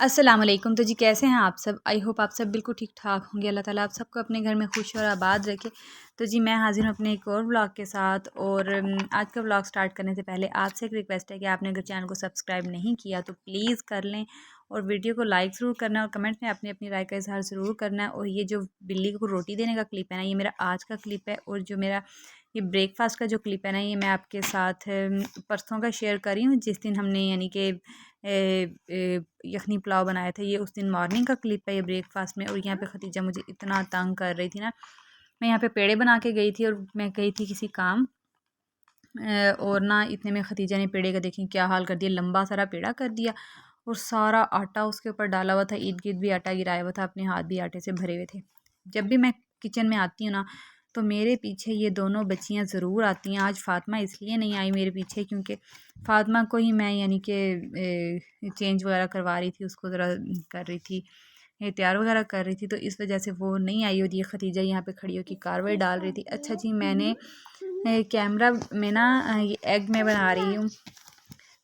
अस्सलाम वालेकुम। तो जी कैसे हैं आप सब? आई होप आप सब बिल्कुल ठीक ठाक होंगे। अल्लाह ताला आप सबको अपने घर में खुश और आबाद रखे। तो जी मैं हाज़िर हूँ अपने एक और व्लॉग के साथ। और आज का व्लॉग स्टार्ट करने से पहले आपसे एक रिक्वेस्ट है कि आपने अगर चैनल को सब्सक्राइब नहीं किया तो प्लीज़ कर लें, और वीडियो को लाइक ज़रूर करना है, और कमेंट में अपनी अपनी राय का इज़हार ज़रूर करना है। और ये जो बिल्ली को रोटी देने का क्लिप है ना, ये मेरा आज का क्लिप है। और जो मेरा ये ब्रेकफास्ट का जो क्लिप है ना, ये मैं आपके साथ परसों का शेयर कर रही हूँ, जिस दिन हमने यानी कि यखनी पुलाव बनाया था। ये उस दिन मॉर्निंग का क्लिप है ये ब्रेकफास्ट में। और यहाँ पे खतीजा मुझे इतना तंग कर रही थी ना, मैं यहाँ पे पेड़े बना के गई थी और मैं गई थी किसी काम, और ना इतने में खतीजा ने पेड़े का देखें क्या हाल कर दिया, लंबा सारा पेड़ा कर दिया और सारा आटा उसके ऊपर डाला हुआ था, इर्द गिर्द भी आटा गिराया हुआ था, अपने हाथ भी आटे से भरे हुए थे। जब भी मैं किचन में आती हूँ ना, तो मेरे पीछे ये दोनों बच्चियाँ ज़रूर आती हैं। आज फ़ातिमा इसलिए नहीं आई मेरे पीछे क्योंकि फ़ातिमा को ही मैं यानी कि चेंज वगैरह करवा रही थी, उसको ज़रा कर रही थी, ये तैयार वगैरह कर रही थी, तो इस वजह से वो नहीं आई। और ये खतीजा यहाँ पे खड़ी होकर कार्रवाई डाल रही थी। अच्छा जी, मैंने कैमरा में ना ये एग में बना रही हूँ,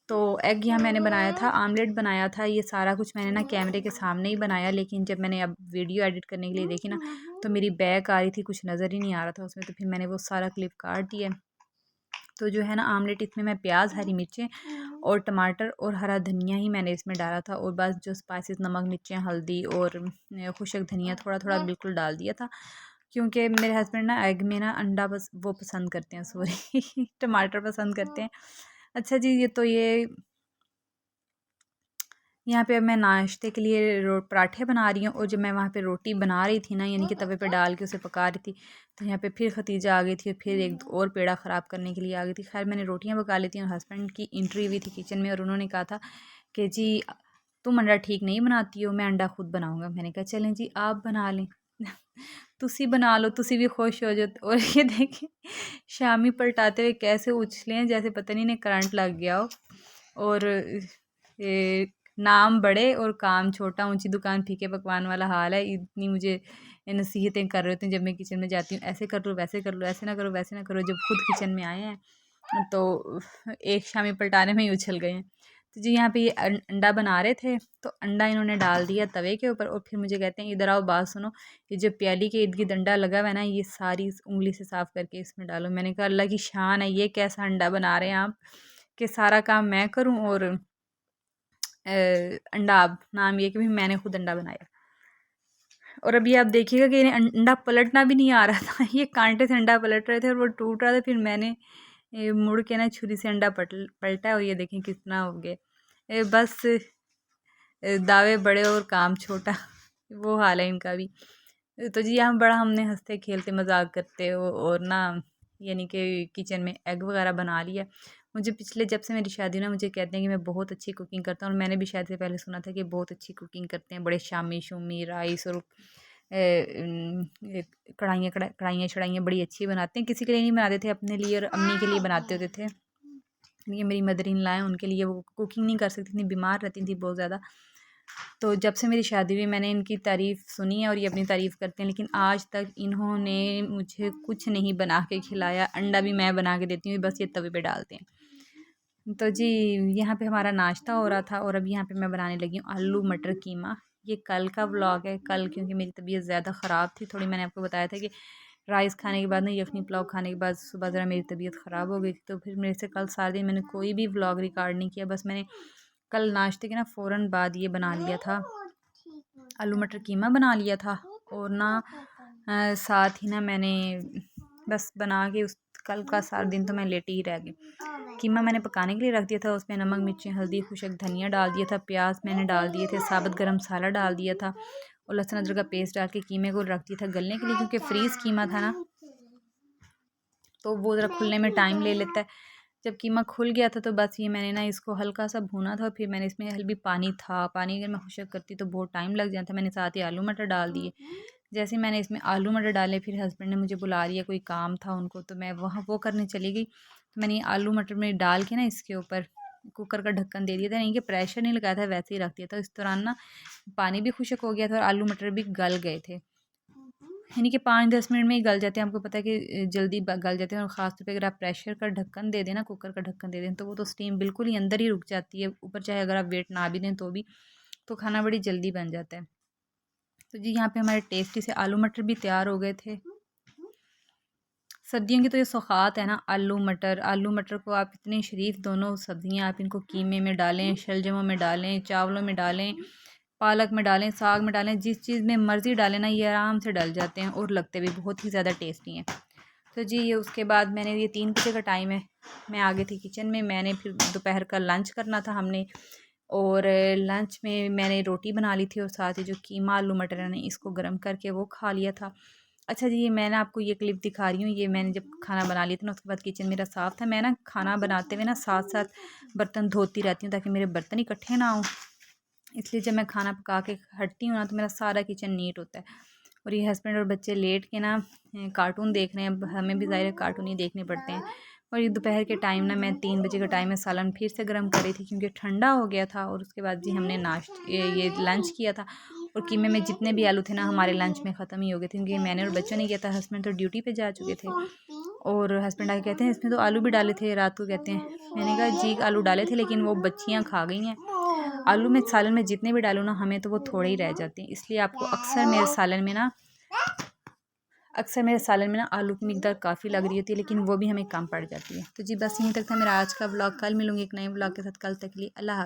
तो एग यहाँ मैंने बनाया था, आमलेट बनाया था। ये सारा कुछ मैंने ना कैमरे के सामने ही बनाया, लेकिन जब मैंने अब वीडियो एडिट करने के लिए देखी ना, तो मेरी बैक आ रही थी, कुछ नज़र ही नहीं आ रहा था उसमें, तो फिर मैंने वो सारा क्लिप काट दिया। तो जो है ना आमलेट, इसमें मैं प्याज, हरी मिर्चें और टमाटर और हरा धनिया ही मैंने इसमें डाला था, और बस जो स्पाइसेस नमक मिर्चें हल्दी और खुशक धनिया थोड़ा थोड़ा बिल्कुल डाल दिया था, क्योंकि मेरे हस्बैंड ना एग में ना अंडा बस वो पसंद करते हैं, सॉरी टमाटर पसंद करते हैं। अच्छा जी, ये तो ये यहाँ पे अब मैं नाश्ते के लिए पराठे बना रही हूँ। और जब मैं वहाँ पे रोटी बना रही थी ना, यानी कि तवे पे डाल के उसे पका रही थी, तो यहाँ पे फिर खतीजा आ गई थी और फिर एक और पेड़ा ख़राब करने के लिए आ गई थी। खैर मैंने रोटियाँ पका ली थी और हस्बैंड की एंट्री हुई थी किचन में, और उन्होंने कहा था कि जी तुम अंडा ठीक नहीं बनाती हो, मैं अंडा खुद बनाऊँगा। मैंने कहा चलें जी आप बना लें तुसी बना लो, तुसी भी खुश हो जाओ। और ये देखें शामी पलटाते हुए कैसे उछले हैं, जैसे पता नहीं इन्हें करंट लग गया हो। और ये नाम बड़े और काम छोटा, ऊंची दुकान फीके पकवान वाला हाल है। इतनी मुझे नसीहतें कर रहे होते हैं जब मैं किचन में जाती हूँ, ऐसे कर लो वैसे कर लो, ऐसे ना करो वैसे ना करो। जब खुद किचन में आए हैं तो एक शामी पलटाने में ही उछल गए हैं। तो जी यहाँ पे ये अंडा बना रहे थे, तो अंडा इन्होंने डाल दिया तवे के ऊपर, और फिर मुझे कहते हैं इधर आओ बात सुनो, ये जो प्याली के इर्द गिर्द अंडा लगा हुआ है ना, ये सारी उंगली से साफ़ करके इसमें डालो। मैंने कहा अल्लाह की शान है, ये कैसा अंडा बना रहे हैं आप कि सारा काम मैं करूं, और अंडा आप नाम ये कि भी मैंने खुद अंडा बनाया। और अभी आप देखिएगा कि इन्हें अंडा पलटना भी नहीं आ रहा था ये कांटे से अंडा पलट रहे थे और वो टूट रहा था, फिर मैंने मुड़ के ना छुरी से अंडा पलटा, और ये देखें कितना हो गया। बस दावे बड़े और काम छोटा वो हाल है इनका भी। तो जी यहाँ बड़ा हमने हंसते खेलते मजाक करते हो और ना यानी कि किचन में एग वगैरह बना लिया। मुझे पिछले जब से मेरी शादी ना, मुझे कहते हैं कि मैं बहुत अच्छी कुकिंग करता हूँ, और मैंने भी शादी से पहले सुना था कि बहुत अच्छी कुकिंग करते हैं, बड़े शामी शुमी राइस और कढ़ाइयाँ कढ़ाइयाँ शढ़ाइयाँ बड़ी अच्छी बनाते हैं। किसी के लिए नहीं बनाते थे, अपने लिए और अम्मी के लिए बनाते होते थे। ये मेरी मदर इन लॉ है, उनके लिए वो कुकिंग नहीं कर सकती थी, बीमार रहती थी बहुत ज़्यादा। तो जब से मेरी शादी हुई मैंने इनकी तारीफ़ सुनी है और ये अपनी तारीफ़ करते हैं, लेकिन आज तक इन्होंने मुझे कुछ नहीं बना के खिलाया। अंडा भी मैं बना के देती हूँ, बस ये तवे पे डालते हैं। तो जी यहाँ पे हमारा नाश्ता हो रहा था, और अब यहाँ पे मैं बनाने लगी हूँ आलू मटर कीमा। ये कल का व्लॉग है। कल क्योंकि मेरी तबीयत ज़्यादा ख़राब थी थोड़ी, मैंने आपको बताया था कि राइस खाने के बाद ना, यखनी पुलाव खाने के बाद सुबह ज़रा मेरी तबीयत ख़राब हो गई थी, तो फिर मेरे से कल सारा दिन मैंने कोई भी व्लॉग रिकॉर्ड नहीं किया। बस मैंने कल नाश्ते के ना फ़ौरन बाद ये बना लिया था, आलू मटर कीमा बना लिया था। और ना साथ ही ना मैंने बस बना के उस कल का सारा दिन तो मैं लेटी ही रह गई। कीमा मैंने पकाने के लिए रख दिया था, उसमें नमक मिर्ची हल्दी खुशक धनिया डाल दिया था, प्याज मैंने डाल दिए थे, साबुत गरम मसाला डाल दिया था, और लहसुन अदरक का पेस्ट डाल के कीमे को रख दिया था गलने के लिए, क्योंकि फ्रीज़ कीमा था ना, तो वो ज़रा खुलने में टाइम ले लेता है। जब कीमा खुल गया था तो बस ये मैंने ना इसको हल्का सा भूना था, फिर मैंने इसमें हल्दी पानी था, पानी अगर मैं खुशक करती तो बहुत टाइम लग जाता। मैंने साथ ही आलू मटर डाल दिए। जैसे मैंने इसमें आलू मटर डाले, फिर हस्बैंड ने मुझे बुला लिया, कोई काम था उनको, तो मैं वहाँ वो करने चली गई। तो मैंने आलू मटर में डाल के ना इसके ऊपर कुकर का ढक्कन दे दिया था, नहीं कि प्रेशर नहीं लगाया था, वैसे ही रख दिया था। इस दौरान ना पानी भी खुशक हो गया था और आलू मटर भी गल गए थे, यानी कि 5-10 मिनट में ही गल जाते हैं। आपको पता है कि जल्दी गल जाते हैं, और ख़ास तौर पे अगर आप प्रेशर का ढक्कन दे दें ना, कुकर का ढक्कन दे दें, तो वो तो स्टीम बिल्कुल ही अंदर ही रुक जाती है ऊपर, चाहे अगर आप वेट ना भी दें तो भी। तो खाना बड़ी जल्दी बन जाता है। तो जी यहाँ पे हमारे टेस्टी से आलू मटर भी तैयार हो गए थे। सब्जियों की तो ये सौगात है ना, आलू मटर को आप इतनी शरीफ दोनों सब्जियां आप इनको कीमे में डालें, शलजमों में डालें, चावलों में डालें, पालक में डालें, साग में डालें, जिस चीज़ में मर्ज़ी डालें ना, ये आराम से डल जाते हैं और लगते भी बहुत ही ज़्यादा टेस्टी हैं। तो जी ये उसके बाद मैंने ये 3 बजे का टाइम है, मैं आ गई थी किचन में। मैंने फिर दोपहर का लंच करना था हमने, और लंच में मैंने रोटी बना ली थी और साथ ही जो कीमा आलू मटर है ना, इसको गर्म करके वो खा लिया था। अच्छा जी, ये मैं ना आपको ये क्लिप दिखा रही हूँ, ये मैंने जब खाना बना लिया था ना, उसके बाद किचन मेरा साफ़ था। मैं ना खाना बनाते हुए ना साथ साथ बर्तन धोती रहती हूँ ताकि मेरे बर्तन इकट्ठे ना हों, इसलिए जब मैं खाना पका के हटती हूँ ना तो मेरा सारा किचन नीट होता है। और ये हस्बैंड और बच्चे लेट के ना कार्टून देख रहे हैं, हमें भी ज़ाहिर है कार्टून ही देखने पड़ते हैं। और ये दोपहर के टाइम ना, मैं 3 बजे का टाइम है, सालन फिर से गर्म कर रही थी क्योंकि ठंडा हो गया था। और उसके बाद जी हमने ये लंच किया था, और कीमे में जितने भी आलू थे ना हमारे लंच में ख़त्म ही हो गए थे क्योंकि मैंने और बच्चों ने किया था। हस्बैंड तो ड्यूटी पे जा चुके थे, और हस्बैंड आके कहते हैं इसमें तो आलू भी डाले थे रात को, कहते हैं। मैंने कहा जी आलू डाले थे, लेकिन वो बच्चियाँ खा गई हैं। आलू में सालन में जितने भी डालूँ ना, हमें तो वो थोड़े ही रह जाते हैं, इसलिए आपको अक्सर मेरे सालन में ना आलू की मिकदार काफ़ी लग रही होती है, लेकिन वो भी हमें कम पड़ जाती है। तो जी बस यहीं तक था मेरा आज का व्लॉग। कल मिलूंगी एक नए व्लॉग के साथ। कल तक के लिए अल्लाह हाफ़िज़।